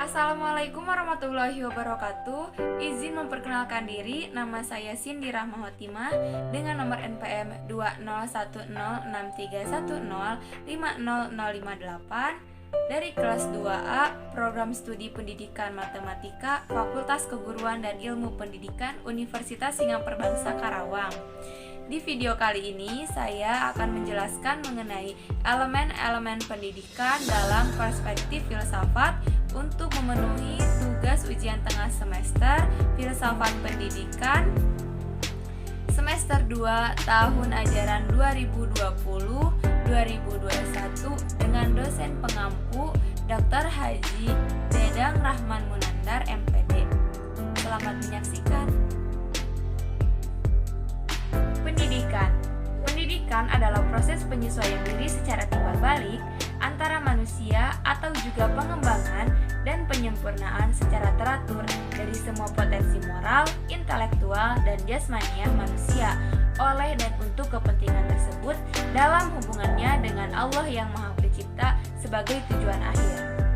Assalamualaikum warahmatullahi wabarakatuh. Izin memperkenalkan diri, nama saya Cindy Rahma Hotimah dengan nomor NPM 2010631050058 dari kelas 2A Program Studi Pendidikan Matematika Fakultas Keguruan dan Ilmu Pendidikan Universitas Singapura Bangsa Karawang. Di video kali ini saya akan menjelaskan mengenai elemen-elemen pendidikan dalam perspektif filsafat untuk memenuhi tugas ujian tengah semester Filsafat Pendidikan semester 2 tahun ajaran 2020-2021 dengan dosen pengampu Dr. Haji Dedang Rahman Munandar MPD. Selamat menyaksikan. Pendidikan adalah proses penyesuaian diri secara timbal balik antara manusia atau juga pengembangan dan penyempurnaan secara teratur dari semua potensi moral, intelektual, dan jasmaniah manusia oleh dan untuk kepentingan tersebut dalam hubungannya dengan Allah yang Maha Pencipta sebagai tujuan akhir.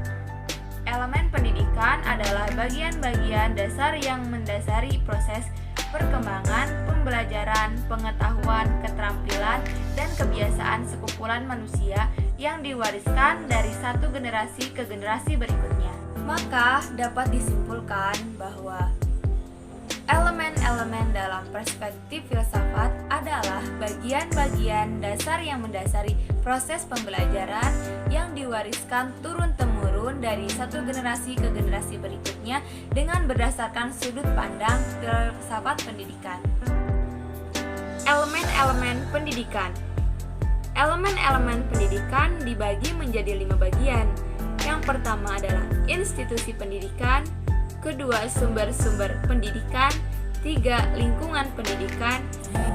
Elemen pendidikan adalah bagian-bagian dasar yang mendasari proses perkembangan, pembelajaran, pengetahuan, keterampilan, dan kebiasaan sekumpulan manusia yang diwariskan dari satu generasi ke generasi berikutnya. Maka dapat disimpulkan bahwa elemen-elemen dalam perspektif filsafat adalah bagian-bagian dasar yang mendasari proses pembelajaran yang diwariskan turun-temurun dari satu generasi ke generasi berikutnya dengan berdasarkan sudut pandang filsafat pendidikan. Elemen-elemen pendidikan. Elemen-elemen pendidikan dibagi menjadi 5 bagian. Yang pertama adalah institusi pendidikan, kedua sumber-sumber pendidikan, 3 lingkungan pendidikan,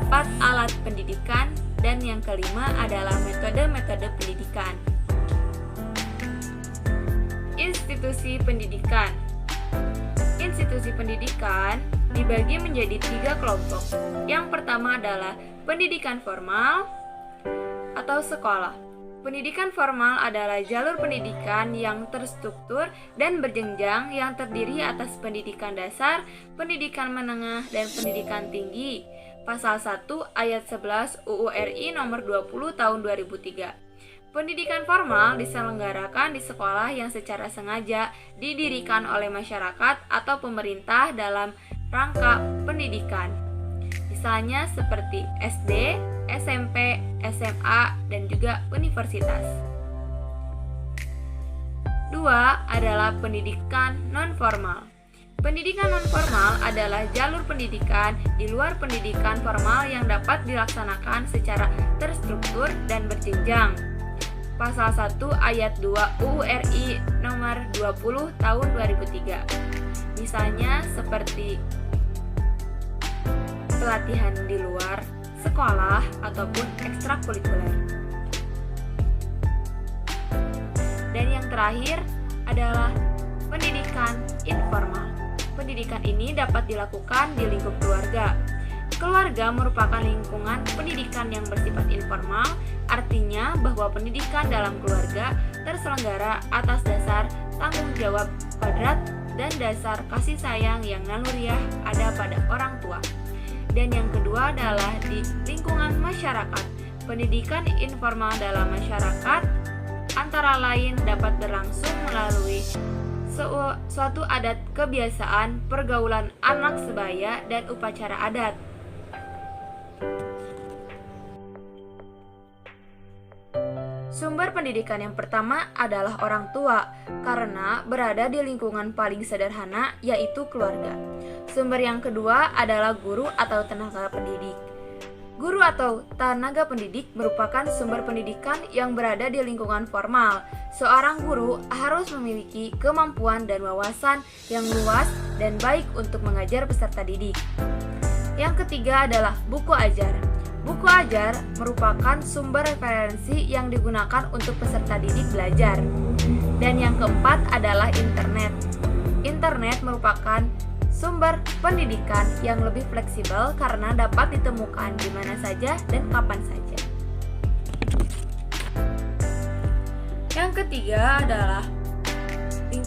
4 alat pendidikan, dan yang kelima adalah metode-metode pendidikan. Institusi pendidikan. Institusi pendidikan dibagi menjadi 3 kelompok. Yang pertama adalah pendidikan formal atau sekolah. Pendidikan formal adalah jalur pendidikan yang terstruktur dan berjenjang yang terdiri atas pendidikan dasar, pendidikan menengah, dan pendidikan tinggi. Pasal 1 ayat 11 UU RI nomor 20 tahun 2003. Pendidikan formal diselenggarakan di sekolah yang secara sengaja didirikan oleh masyarakat atau pemerintah dalam rangka pendidikan. Misalnya seperti SD, SMP, SMA, dan juga universitas. 2 adalah pendidikan non-formal. Pendidikan non-formal adalah jalur pendidikan di luar pendidikan formal yang dapat dilaksanakan secara terstruktur dan berjenjang. Pasal 1 ayat 2 UU RI nomor 20 tahun 2003. Misalnya seperti pelatihan di luar sekolah ataupun ekstrakurikuler. Dan yang terakhir adalah pendidikan informal. Pendidikan ini dapat dilakukan di lingkup keluarga. Keluarga merupakan lingkungan pendidikan yang bersifat informal, artinya bahwa pendidikan dalam keluarga terselenggara atas dasar tanggung jawab kodrat dan dasar kasih sayang yang naluriah ada pada orang tua. Dan yang kedua adalah di lingkungan masyarakat. Pendidikan informal dalam masyarakat antara lain dapat berlangsung melalui suatu adat kebiasaan, pergaulan anak sebaya, dan upacara adat. Sumber pendidikan yang pertama adalah orang tua, karena berada di lingkungan paling sederhana, yaitu keluarga. Sumber yang kedua adalah guru atau tenaga pendidik. Guru atau tenaga pendidik merupakan sumber pendidikan yang berada di lingkungan formal. Seorang guru harus memiliki kemampuan dan wawasan yang luas dan baik untuk mengajar peserta didik. Yang ketiga adalah buku ajar. Buku ajar merupakan sumber referensi yang digunakan untuk peserta didik belajar. Dan yang keempat adalah internet. Internet merupakan sumber pendidikan yang lebih fleksibel karena dapat ditemukan di mana saja dan kapan saja. Yang ketiga adalah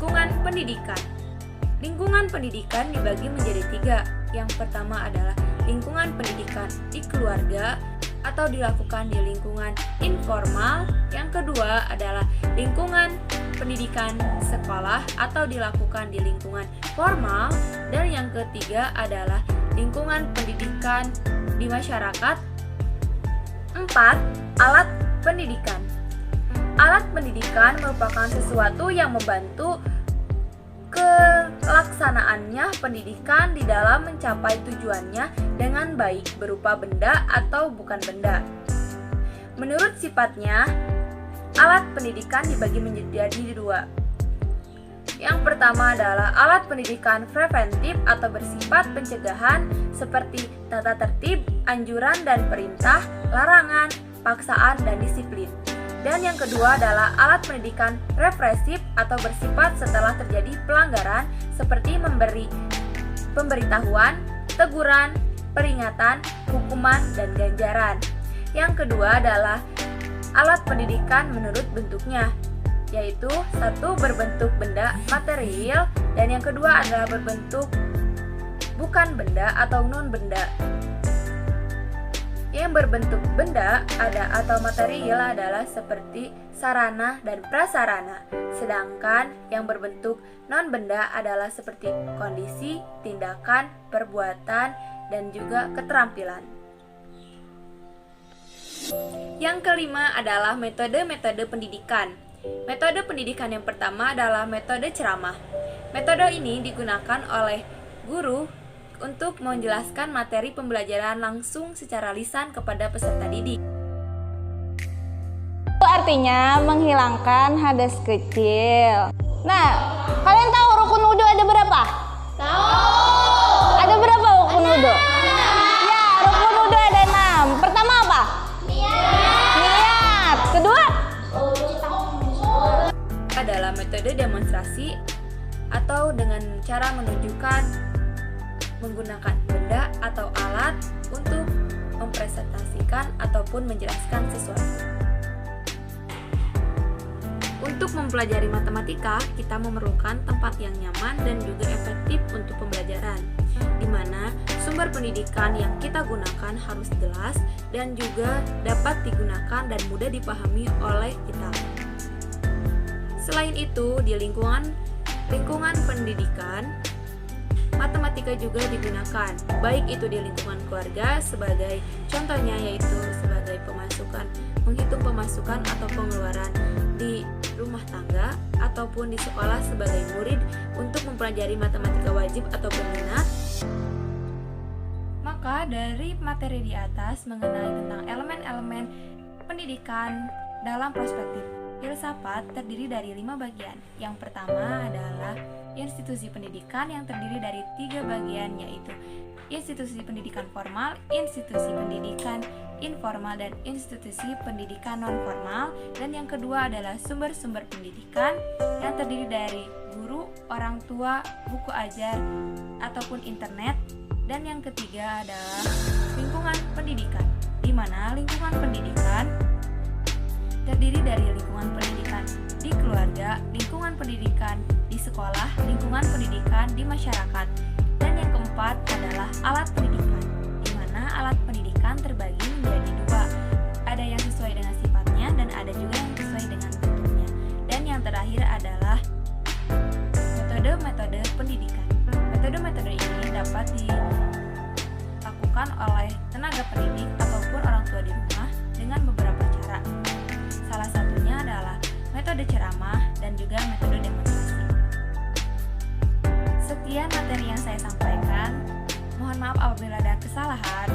lingkungan Pendidikan. Lingkungan pendidikan dibagi menjadi 3. Yang pertama adalah lingkungan pendidikan di keluarga atau dilakukan di lingkungan informal. Yang kedua adalah lingkungan pendidikan sekolah atau dilakukan di lingkungan formal. Dan yang ketiga adalah lingkungan pendidikan di masyarakat. 4. Alat pendidikan. Alat pendidikan merupakan sesuatu yang membantu kelaksanaannya pendidikan di dalam mencapai tujuannya dengan baik berupa benda atau bukan benda. Menurut sifatnya, alat pendidikan dibagi menjadi 2. Yang pertama adalah alat pendidikan preventif atau bersifat pencegahan seperti tata tertib, anjuran dan perintah, larangan, paksaan dan disiplin. Dan yang kedua adalah alat pendidikan represif atau bersifat setelah terjadi pelanggaran seperti memberi pemberitahuan, teguran, peringatan, hukuman, dan ganjaran. Yang kedua adalah alat pendidikan menurut bentuknya, yaitu 1. Berbentuk benda material, dan yang kedua adalah berbentuk bukan benda atau non-benda. Yang berbentuk benda atau material adalah seperti sarana dan prasarana, sedangkan yang berbentuk non-benda adalah seperti kondisi, tindakan, perbuatan, dan juga keterampilan. Yang kelima adalah metode-metode pendidikan. Metode pendidikan yang pertama adalah metode ceramah. Metode ini digunakan oleh guru untuk menjelaskan materi pembelajaran langsung secara lisan kepada peserta didik. Itu artinya menghilangkan hadas kecil. Nah, kalian tahu rukun wudhu ada berapa? Tahu. Ada berapa rukun wudhu? Ya, rukun wudhu ada 6. Pertama apa? Niat. Kedua? Adalah metode demonstrasi atau dengan cara menunjukkan menggunakan benda atau alat untuk mempresentasikan ataupun menjelaskan sesuatu. Untuk mempelajari matematika, kita memerlukan tempat yang nyaman dan juga efektif untuk pembelajaran, di mana sumber pendidikan yang kita gunakan harus jelas dan juga dapat digunakan dan mudah dipahami oleh kita. Selain itu, di lingkungan pendidikan, matematika juga digunakan, baik itu di lingkungan keluarga sebagai contohnya yaitu sebagai menghitung pemasukan atau pengeluaran di rumah tangga ataupun di sekolah sebagai murid untuk mempelajari matematika wajib ataupun minat. Maka dari materi di atas mengenai tentang elemen-elemen pendidikan dalam perspektif filsafat terdiri dari 5 bagian. Yang pertama adalah institusi pendidikan yang terdiri dari 3 bagian, yaitu institusi pendidikan formal, institusi pendidikan informal, dan institusi pendidikan non-formal. Dan yang kedua adalah sumber-sumber pendidikan yang terdiri dari guru, orang tua, buku ajar, ataupun internet. Dan yang ketiga adalah lingkungan pendidikan, di mana lingkungan pendidikan terdiri dari lingkungan pendidikan di keluarga, lingkungan pendidikan di sekolah, lingkungan pendidikan di masyarakat. Dan yang keempat adalah alat pendidikan, di mana alat pendidikan terbagi menjadi 2. Ada yang sesuai dengan sifatnya dan ada juga yang sesuai dengan bentuknya. Dan yang terakhir adalah metode-metode pendidikan. Metode-metode ini dapat dilakukan oleh tenaga pendidik ataupun orang tua di rumah dengan beberapa cara. Salah satunya adalah metode ceramah dan juga metode demonstrasi. Sekian materi yang saya sampaikan. Mohon maaf apabila ada kesalahan.